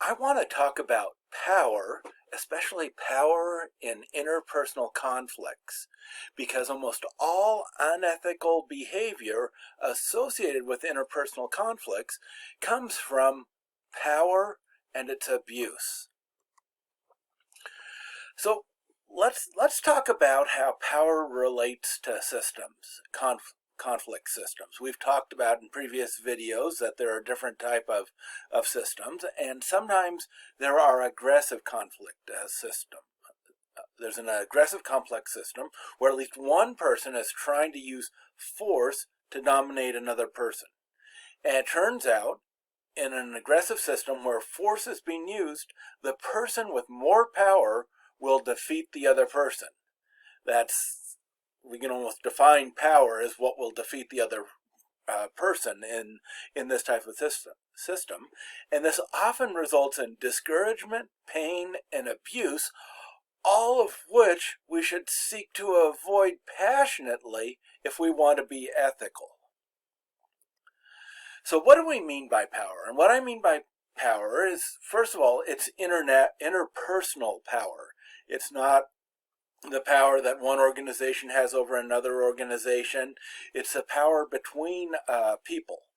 I want to talk about power, especially power in interpersonal conflicts, because almost all unethical behavior associated with interpersonal conflicts comes from power and its abuse. So let's talk about how power relates to systems, conflict systems. We've talked about in previous videos that there are different type of systems, and sometimes there are aggressive conflict systems. There's an aggressive complex system where at least one person is trying to use force to dominate another person. And it turns out, in an aggressive system where force is being used, the person with more power will defeat the other person. We can almost define power as what will defeat the other person in this type of system. And this often results in discouragement, pain, and abuse, all of which we should seek to avoid passionately if we want to be ethical. So what do we mean by power? And what I mean by power is, first of all, it's interpersonal power. It's not the power that one organization has over another organization. It's the power between people.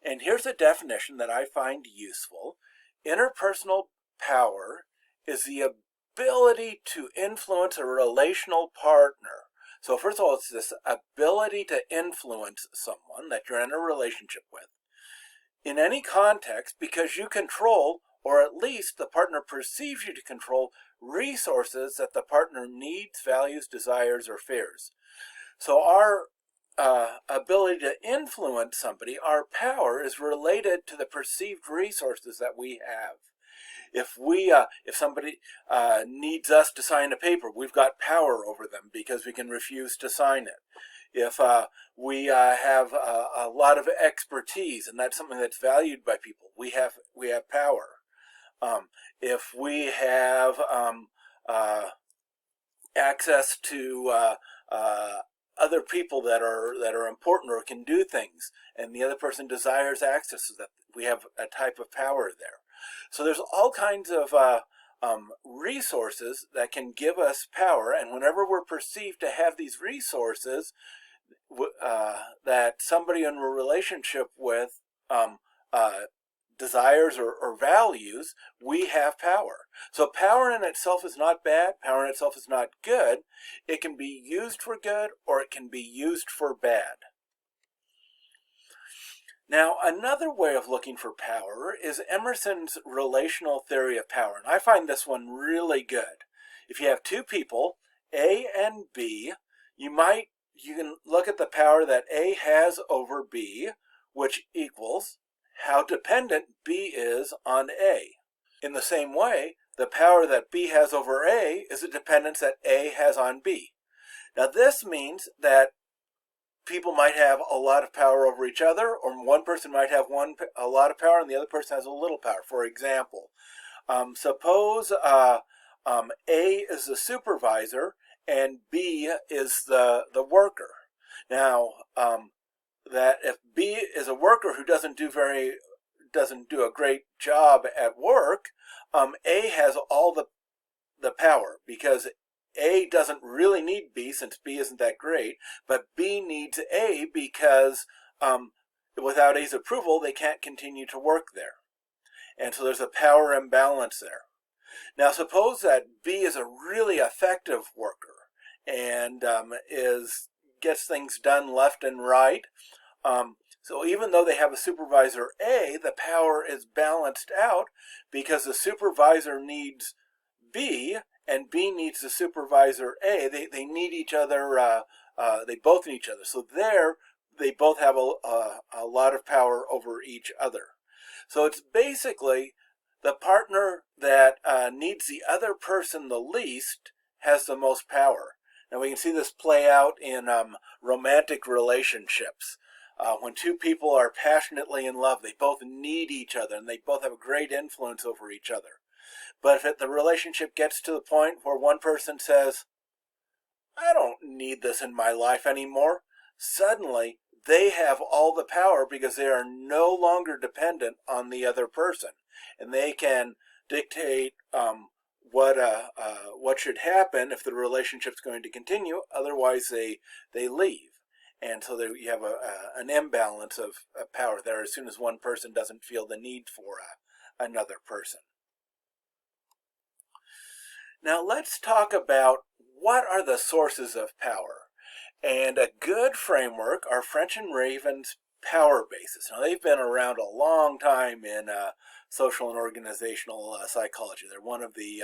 And here's a definition that I find useful. Interpersonal power is the ability to influence a relational partner. So first of all, it's this ability to influence someone that you're in a relationship with in any context, because you control, or at least the partner perceives you to control, resources that the partner needs, values, desires, or fears. So our ability to influence somebody, our power, is related to the perceived resources that we have. If somebody needs us to sign a paper, we've got power over them because we can refuse to sign it. If we have a lot of expertise and that's something that's valued by people, we have power. If we have access to other people that are important or can do things, and the other person desires access to that, we have a type of power there. So there's all kinds of resources that can give us power, and whenever we're perceived to have these resources that somebody in a relationship with desires or values, we have power. So power in itself is not bad. Power in itself is not good. It can be used for good or it can be used for bad. Now, another way of looking for power is Emerson's relational theory of power. And I find this one really good. If you have two people, A and B, you can look at the power that A has over B, which equals how dependent B is on A. In the same way, the power that B has over A is the dependence that A has on B. Now this means that people might have a lot of power over each other, or one person might have a lot of power and the other person has a little power. For example, suppose A is the supervisor and B is the worker. Now, that if B is a worker who doesn't do a great job at work, A has all the power, because A doesn't really need B since B isn't that great, but B needs A because without A's approval they can't continue to work there. And so there's a power imbalance there. Now suppose that B is a really effective worker and gets things done left and right. So even though they have a supervisor A, the power is balanced out because the supervisor needs B and B needs the supervisor A. They need each other. They both need each other. So there, they both have a lot of power over each other. So it's basically the partner that needs the other person the least has the most power. Now we can see this play out in romantic relationships. When two people are passionately in love, they both need each other and they both have a great influence over each other. But if the relationship gets to the point where one person says, I don't need this in my life anymore, suddenly they have all the power because they are no longer dependent on the other person. And they can dictate what should happen if the relationship's going to continue. Otherwise, they leave. And so there you have an imbalance of power there as soon as one person doesn't feel the need for another person. Now let's talk about what are the sources of power. And a good framework are French and Raven's power bases. Now they've been around a long time in social and organizational psychology. They're one of the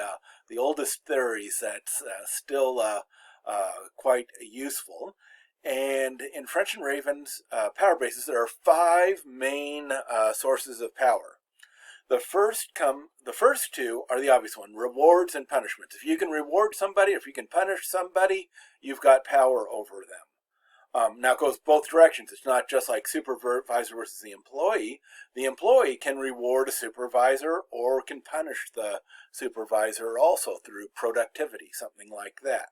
oldest theories that's still quite useful. And in French and Raven's power bases, there are 5 main sources of power. The first two are the obvious one: rewards and punishments. If you can reward somebody, if you can punish somebody, you've got power over them. Now it goes both directions. It's not just like supervisor versus the employee. The employee can reward a supervisor or can punish the supervisor also through productivity, something like that.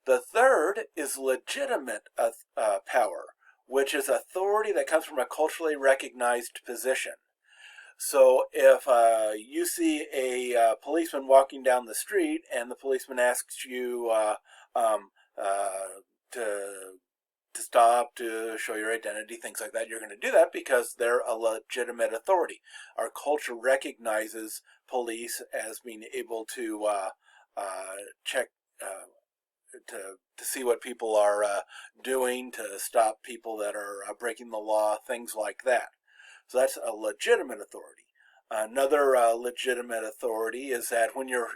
The third is legitimate power, which is authority that comes from a culturally recognized position. So if you see a policeman walking down the street and the policeman asks you to stop, to show your identity, things like that, you're going to do that because they're a legitimate authority. Our culture recognizes police as being able to check, to see what people are doing, to stop people that are breaking the law, things like that. So that's a legitimate authority. Another legitimate authority is that when you're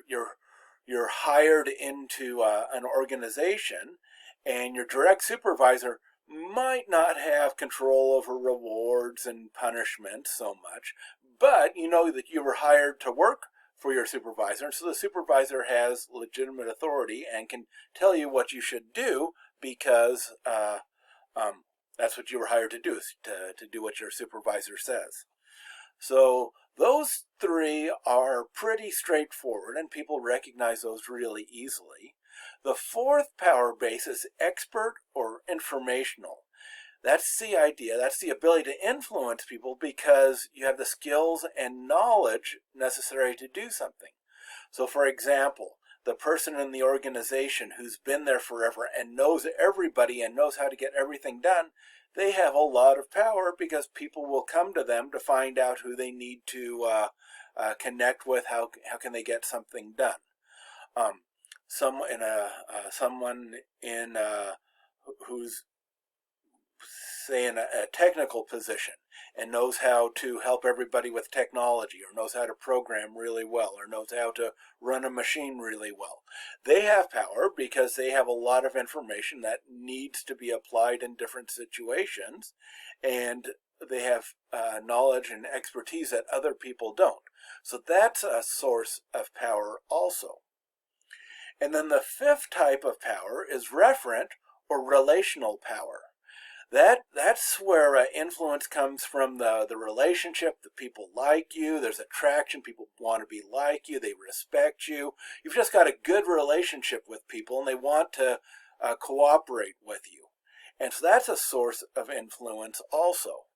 hired into an organization, and your direct supervisor might not have control over rewards and punishment so much, but you know that you were hired to work for your supervisor, and so the supervisor has legitimate authority and can tell you what you should do because that's what you were hired to do, is to do what your supervisor says. So those 3 are pretty straightforward, and people recognize those really easily. The 4th power base is expert or informational. That's the idea, that's the ability to influence people because you have the skills and knowledge necessary to do something. So for example, the person in the organization who's been there forever and knows everybody and knows how to get everything done, they have a lot of power because people will come to them to find out who they need to connect with, how can they get something done. Someone who's, say, in a technical position and knows how to help everybody with technology, or knows how to program really well, or knows how to run a machine really well. They have power because they have a lot of information that needs to be applied in different situations, and they have knowledge and expertise that other people don't. So that's a source of power also. And then the 5th type of power is referent or relational power. That's where influence comes from the relationship. The people like you, there's attraction, people want to be like you, they respect you. You've just got a good relationship with people and they want to cooperate with you. And so that's a source of influence also.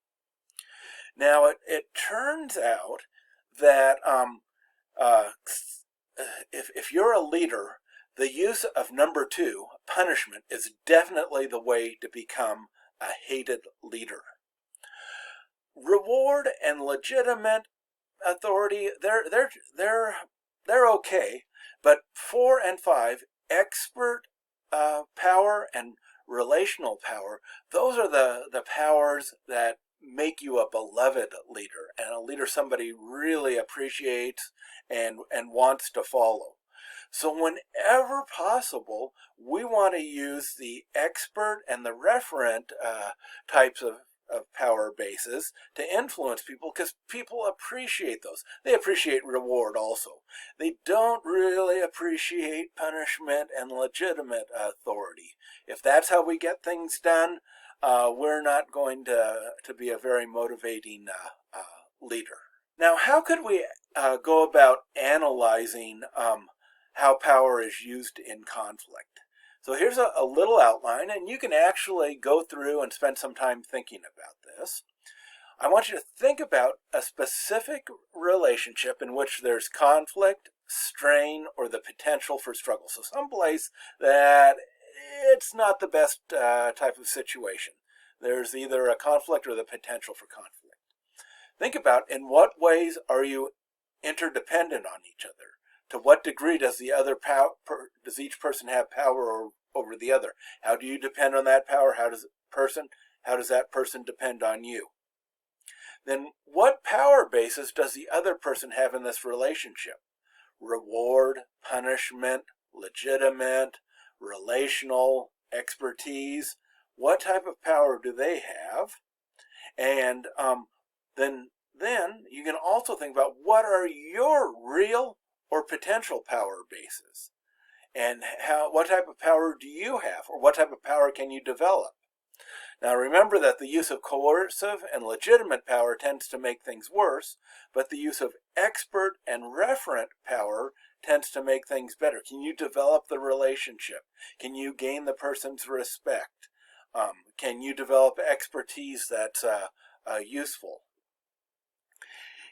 Now it turns out that if you're a leader, the use of number 2, punishment, is definitely the way to become a hated leader. Reward and legitimate authority, they're okay, but 4 and 5, expert power and relational power, those are the powers that make you a beloved leader, and a leader somebody really appreciates and wants to follow. So whenever possible, we want to use the expert and the referent types of power bases to influence people, because people appreciate those. They appreciate reward also. They don't really appreciate punishment and legitimate authority. If that's how we get things done, we're not going to be a very motivating leader. Now, how could we go about analyzing how power is used in conflict? So here's a little outline, and you can actually go through and spend some time thinking about this. I want you to think about a specific relationship in which there's conflict, strain, or the potential for struggle. So someplace that it's not the best type of situation. There's either a conflict or the potential for conflict. Think about, in what ways are you interdependent on each other? To what degree does does each person have power over the other? How do you depend on that power? How does that person depend on you? Then what power basis does the other person have in this relationship? Reward, punishment, legitimate, relational, expertise. What type of power do they have? And then you can also think about, what are your real or potential power bases? And what type of power do you have, or what type of power can you develop? Now remember that the use of coercive and legitimate power tends to make things worse, but the use of expert and referent power tends to make things better. Can you develop the relationship? Can you gain the person's respect? Can you develop expertise that's useful?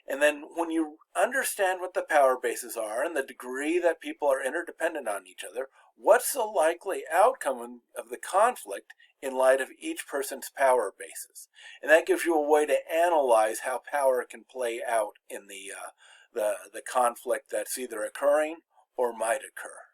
And then when you understand what the power bases are and the degree that people are interdependent on each other, what's the likely outcome of the conflict in light of each person's power bases? And that gives you a way to analyze how power can play out in the conflict that's either occurring or might occur.